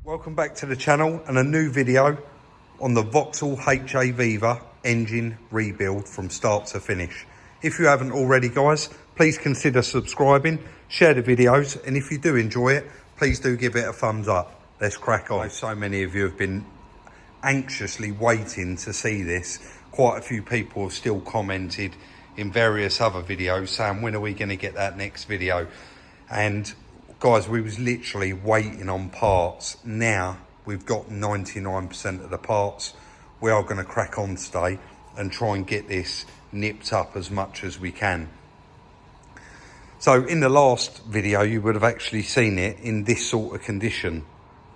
Welcome back to the channel and a new video on the Vauxhall HA Viva engine rebuild from start to finish. If you haven't already, guys, please consider subscribing, share the videos, and if you do enjoy it, please do give it a thumbs up. Let's crack on. So many of you have been anxiously waiting to see this. Quite a few people have still commented in various other videos saying, when are we going to get that next video? And guys, we was literally waiting on parts. Now we've got 99% of the parts. We are going to crack on today and try and get this nipped up as much as we can. So in the last video, you would have actually seen it in this sort of condition,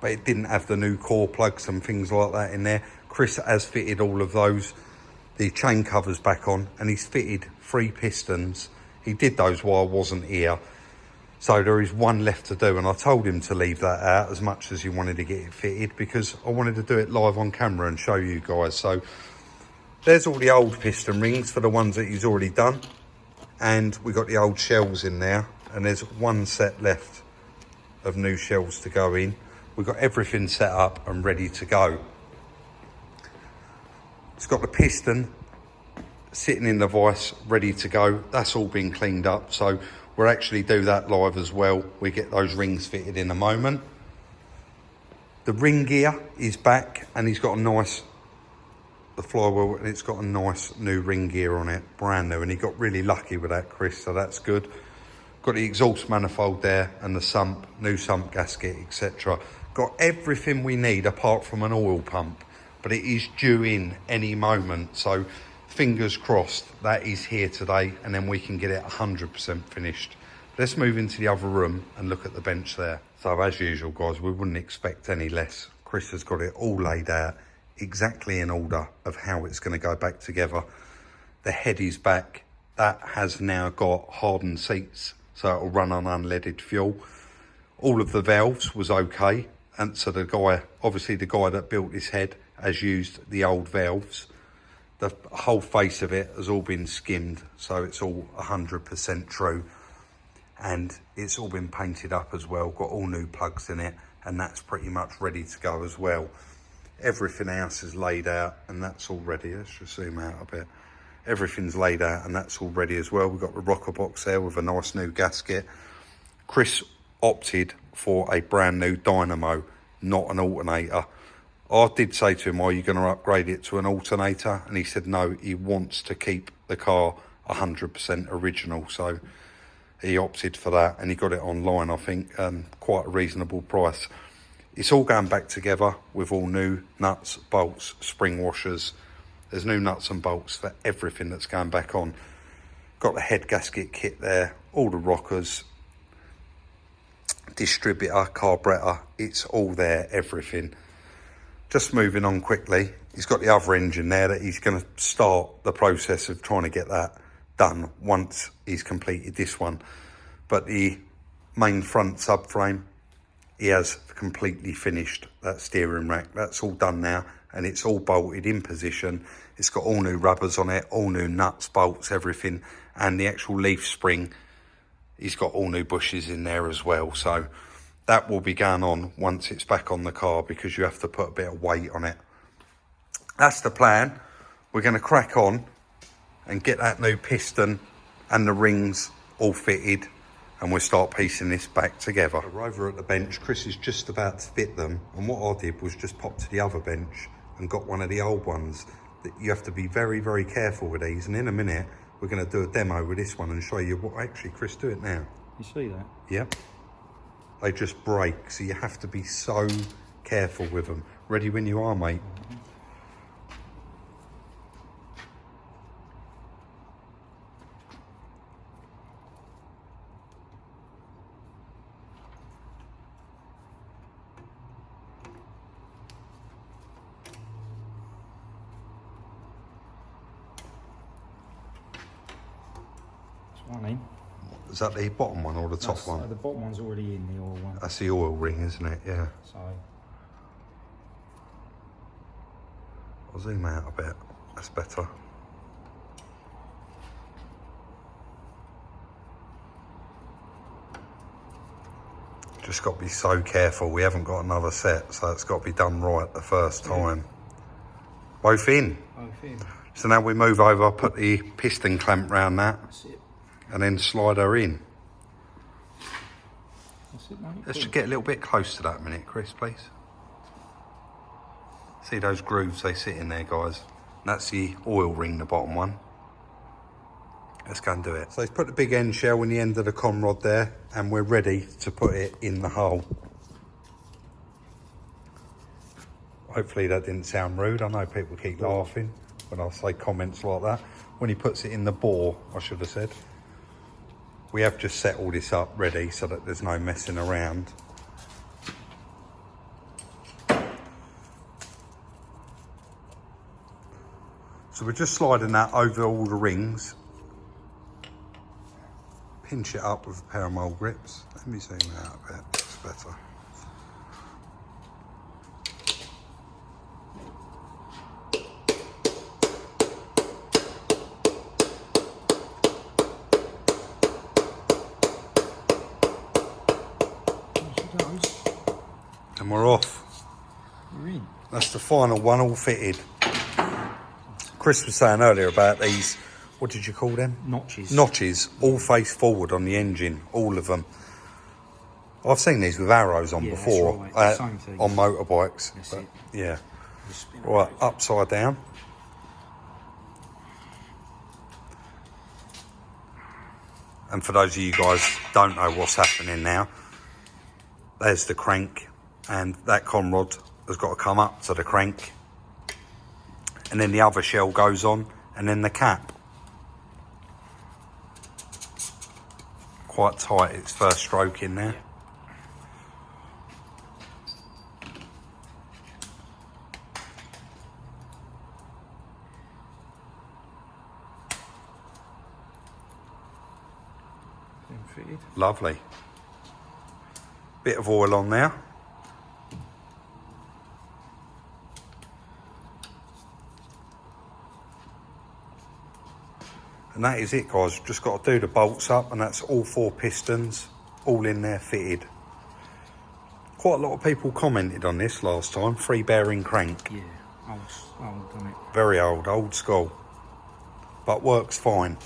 but it didn't have the new core plugs and things like that in there. Chris has fitted all of those, the chain covers back on, and he's fitted 3 pistons. He did those while I wasn't here. So there is one left to do, and I told him to leave that out as much as he wanted to get it fitted because I wanted to do it live on camera and show you guys. So there's all the old piston rings for the ones that he's already done. And we got the old shells in there, and there's one set left of new shells to go in. We've got everything set up and ready to go. It's got the piston sitting in the vise ready to go. That's all been cleaned up, so we'll actually do that live as well. We get those rings fitted in a moment. The ring gear is back, and he's got a nice, the flywheel, and it's got a nice new ring gear on it, brand new, and he got really lucky with that, Chris, so that's good. Got the exhaust manifold there and the sump, new sump gasket, etc. Got everything we need apart from an oil pump, but it is due in any moment, so fingers crossed that is here today, and then we can get it 100% finished. Let's move into the other room and look at the bench there. So as usual, guys, we wouldn't expect any less. Chris has got it all laid out exactly in order of how it's going to go back together. The head is back. That has now got hardened seats, so it'll run on unleaded fuel. All of the valves was okay, and so the guy, obviously the guy that built this head, has used the old valves. The whole face of it has all been skimmed, so it's all 100% true. And it's all been painted up as well, got all new plugs in it, and that's pretty much ready to go as well. Everything else is laid out, and that's all ready. Let's just zoom out a bit. Everything's laid out, and that's all ready as well. We've got the rocker box there with a nice new gasket. Chris opted for a brand new dynamo, not an alternator. I did say to him, are you going to upgrade it to an alternator? And he said no, he wants to keep the car 100% original. So he opted for that, and he got it online, I think, quite a reasonable price. It's all going back together with all new nuts, bolts, spring washers. There's new nuts and bolts for everything that's going back on. Got the head gasket kit there, all the rockers, distributor, carburetor, it's all there, everything. Just moving on quickly, he's got the other engine there that he's going to start the process of trying to get that done once he's completed this one. But the main front subframe, he has completely finished that steering rack. That's all done now, and it's all bolted in position. It's got all new rubbers on it, all new nuts, bolts, everything, and the actual leaf spring, he's got all new bushes in there as well. So that will be going on once it's back on the car, because you have to put a bit of weight on it. That's the plan. We're going to crack on and get that new piston and the rings all fitted, and we'll start piecing this back together. We're over at the bench. Chris is just about to fit them, and what I did was just pop to the other bench and got one of the old ones. That you have to be very, very careful with these, and in a minute we're going to do a demo with this one and show you what. Actually, Chris, do it now. You see that? Yep. They just break, so you have to be so careful with them. Ready when you are, mate. That's one in. Is that the bottom one or the top one? The bottom one's already in, the oil one. That's the oil ring, isn't it? Yeah. So I'll zoom out a bit. That's better. Just got to be so careful. We haven't got another set, so it's got to be done right the first time. Both in. Both in. So now we move over, put the piston clamp round that. That's it. And then slide her in. That's it, mate. Let's just get a little bit close to that a minute, Chris, please. See those grooves they sit in there, guys? That's the oil ring, the bottom one. Let's go and do it. So let's put the big end shell in the end of the con rod there, and we're ready to put it in the hole. Hopefully that didn't sound rude. I know people keep laughing when I say comments like that. When he puts it in the bore, I should have said. We have just set all this up ready so that there's no messing around. So we're just sliding that over all the rings. Pinch it up with a pair of mole grips. Let me zoom out a bit, that's better. And we're off. You're in. That's the final one, all fitted. Chris was saying earlier about these, what did you call them? Notches. Notches, all face forward on the engine, all of them. I've seen these with arrows on before, that's right. Same thing. on motorbikes. That's But, it. yeah. Spin Right, it. upside down. And for those of you guys don't know what's happening now, there's the crank, and that con rod has got to come up to the crank, and then the other shell goes on, and then the cap. Quite tight, its first stroke in there. Fitted. Lovely. Bit of oil on there. And that is it, guys. Just got to do the bolts up, and that's all 4 pistons, all in there fitted. Quite a lot of people commented on this last time. 3 bearing crank. Yeah, old, done it. Very old school. But works fine.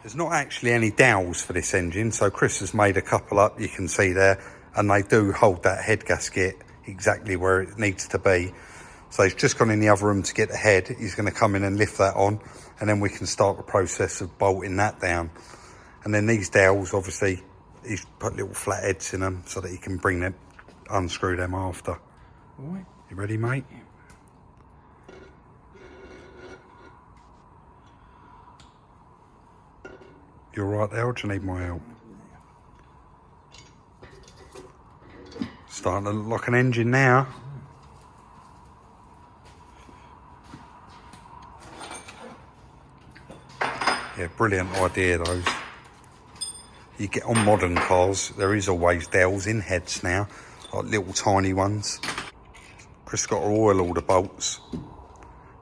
There's not actually any dowels for this engine, so Chris has made a couple up, you can see there, and they do hold that head gasket exactly where it needs to be. So he's just gone in the other room to get the head. He's going to come in and lift that on, and then we can start the process of bolting that down. And then these dowels, obviously, he's put little flat heads in them so that he can bring them, unscrew them after. All right. You ready, mate? Yeah. You all right there, or do you need my help? Starting to look like an engine now. Yeah, brilliant idea, those. You get on modern cars, there is always dowels in heads now, like little tiny ones. Chris got to oil all the bolts.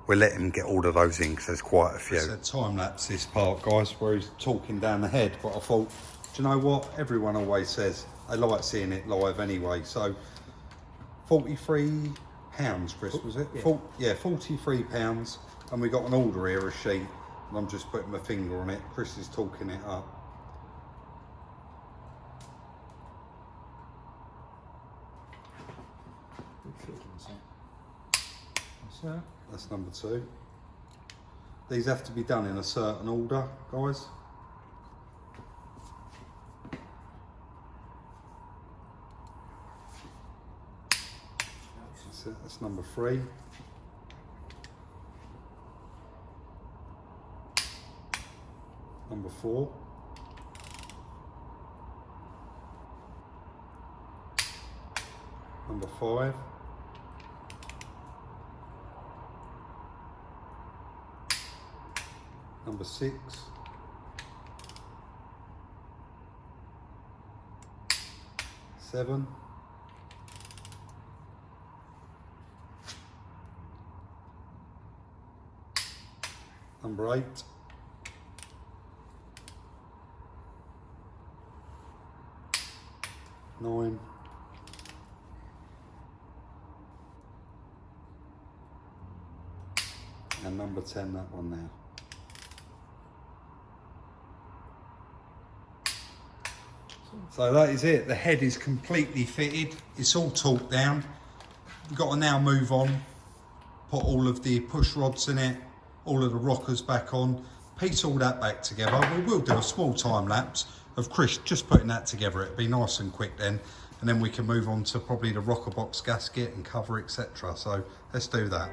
We'll let him get all of those in because there's quite a few. I said time lapse this part, guys, where he's talking down the head, but I thought, do you know what? Everyone always says they like seeing it live anyway. So £43, Chris, was it? Yeah. £43, and we got an order here, a sheet, and I'm just putting my finger on it. Chris is talking it up. That's number 2. These have to be done in a certain order, guys. That's it, that's number 3. Number 4. Number 5. Number 6. Seven. Number 8. 9. And number 10, that one there. So that is it. The head is completely fitted. It's all torqued down. We've got to now move on, put all of the push rods in it, all of the rockers back on, piece all that back together. We will do a small time lapse of Chris just putting that together. It'll be nice and quick then, and then we can move on to probably the rocker box gasket and cover, etc. So let's do that.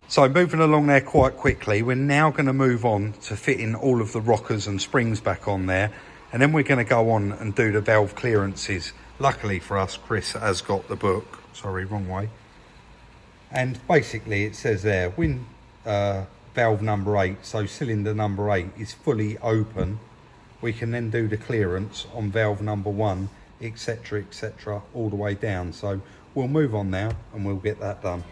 So moving along there quite quickly, we're now going to move on to fitting all of the rockers and springs back on there. And then we're going to go on and do the valve clearances. Luckily for us, Chris has got the book. Sorry, wrong way. And basically it says there, when valve number 8, so cylinder number 8 is fully open, we can then do the clearance on valve number 1, etc, etc, all the way down. So we'll move on now and we'll get that done.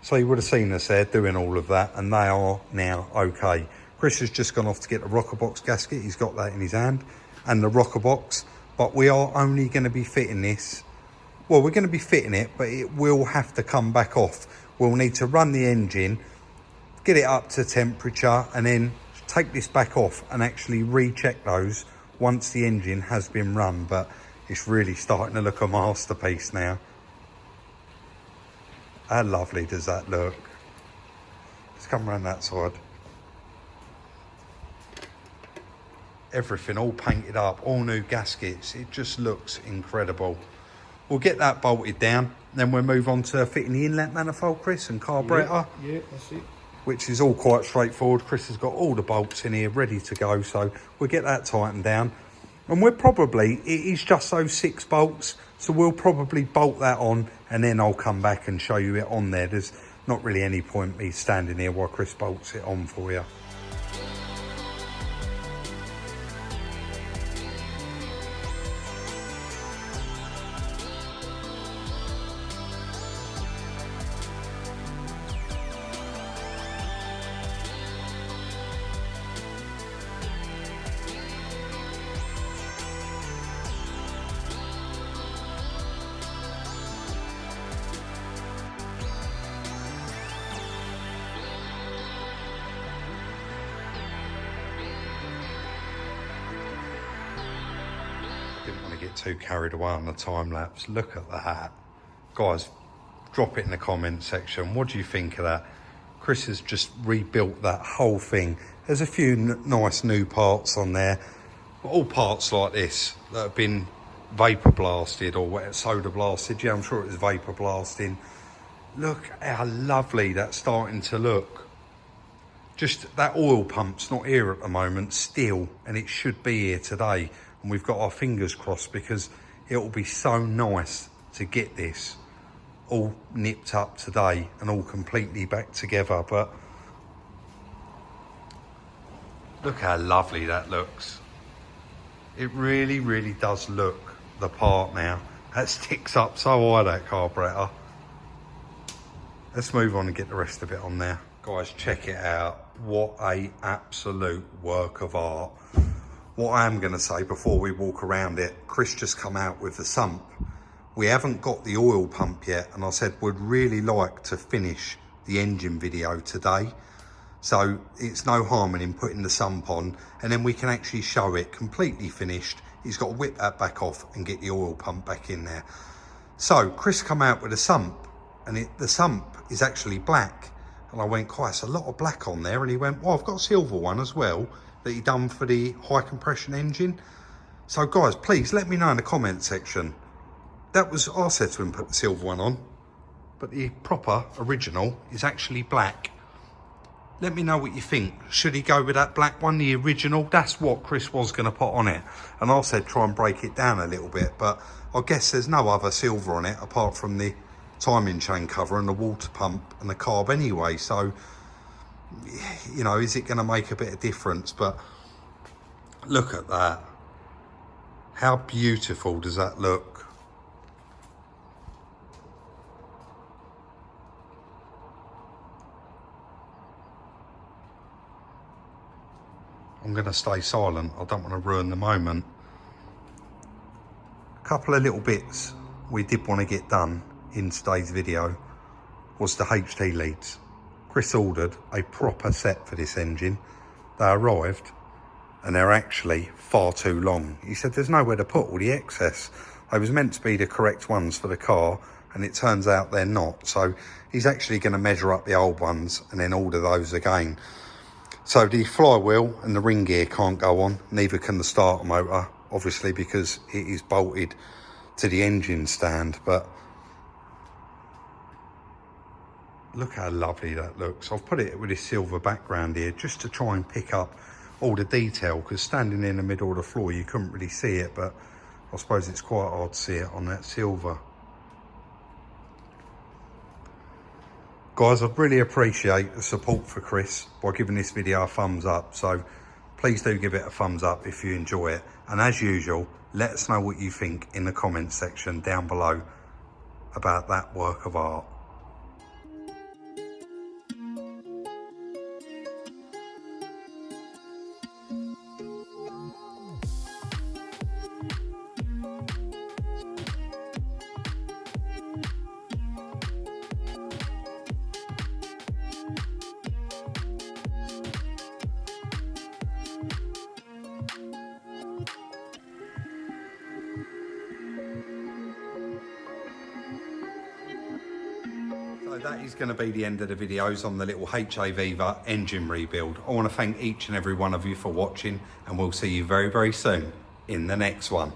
So you would have seen us there doing all of that, and they are now okay. Chris has just gone off to get the rocker box gasket. He's got that in his hand, and the rocker box, but we are only going to be fitting this. Well, we're going to be fitting it, but it will have to come back off. We'll need to run the engine, get it up to temperature, and then take this back off and actually recheck those once the engine has been run. But it's really starting to look a masterpiece now. How lovely does that look? Let's come around that side. Everything all painted up, all new gaskets. It just looks incredible. We'll get that bolted down, then we'll move on to fitting the inlet manifold, Chris, and carburetor. Yeah, that's it. Which is all quite straightforward. Chris has got all the bolts in here ready to go, so we'll get that tightened down. And we're probably, it is just those 6 bolts, so we'll probably bolt that on, and then I'll come back and show you it on there. There's not really any point me standing here while Chris bolts it on for you. Didn't want to get too carried away on the time lapse. Look at that. Guys, drop it in the comment section. What do you think of that? Chris has just rebuilt that whole thing. There's a few nice new parts on there. But all parts like this that have been vapor blasted or soda blasted. Yeah, I'm sure it was vapor blasting. Look how lovely that's starting to look. Just that oil pump's not here at the moment still, and it should be here today. And we've got our fingers crossed because it will be so nice to get this all nipped up today and all completely back together. But look how lovely that looks. It really, really does look the part now. That sticks up so high, that carburetor. Let's move on and get the rest of it on there. Guys, check it out. What a absolute work of art. What I am going to say before we walk around it, Chris just come out with the sump. We haven't got the oil pump yet, and I said we'd really like to finish the engine video today. So it's no harm in him putting the sump on, and then we can actually show it completely finished. He's got to whip that back off and get the oil pump back in there. So Chris come out with a sump, and the sump is actually black. And I went, quite a lot of black on there. And he went, well, I've got a silver one as well that he done for the high compression engine. So guys, please let me know in the comment section. That was, I said to him, put the silver one on, but the proper original is actually black. Let me know what you think. Should he go with that black one, the original? That's what Chris was going to put on it. And I said try and break it down a little bit, but I guess there's no other silver on it apart from the timing chain cover and the water pump and the carb anyway. So, you know, is it going to make a bit of difference? But look at that. How beautiful does that look? I'm going to stay silent. I don't want to ruin the moment. A couple of little bits we did want to get done in today's video was the HT leads. Chris ordered a proper set for this engine. They arrived and they're actually far too long. He said there's nowhere to put all the excess. They was meant to be the correct ones for the car, and it turns out they're not. So he's actually going to measure up the old ones and then order those again. So the flywheel and the ring gear can't go on, neither can the starter motor, obviously because it is bolted to the engine stand. But look how lovely that looks. I've put it with this silver background here just to try and pick up all the detail, because standing in the middle of the floor you couldn't really see it, but I suppose it's quite hard to see it on that silver. Guys, I'd really appreciate the support for Chris by giving this video a thumbs up. So please do give it a thumbs up if you enjoy it. And as usual, let us know what you think in the comments section down below about that work of art. So that is going to be the end of the videos on the little HA Viva engine rebuild. I want to thank each and every one of you for watching, and we'll see you very, very soon in the next one.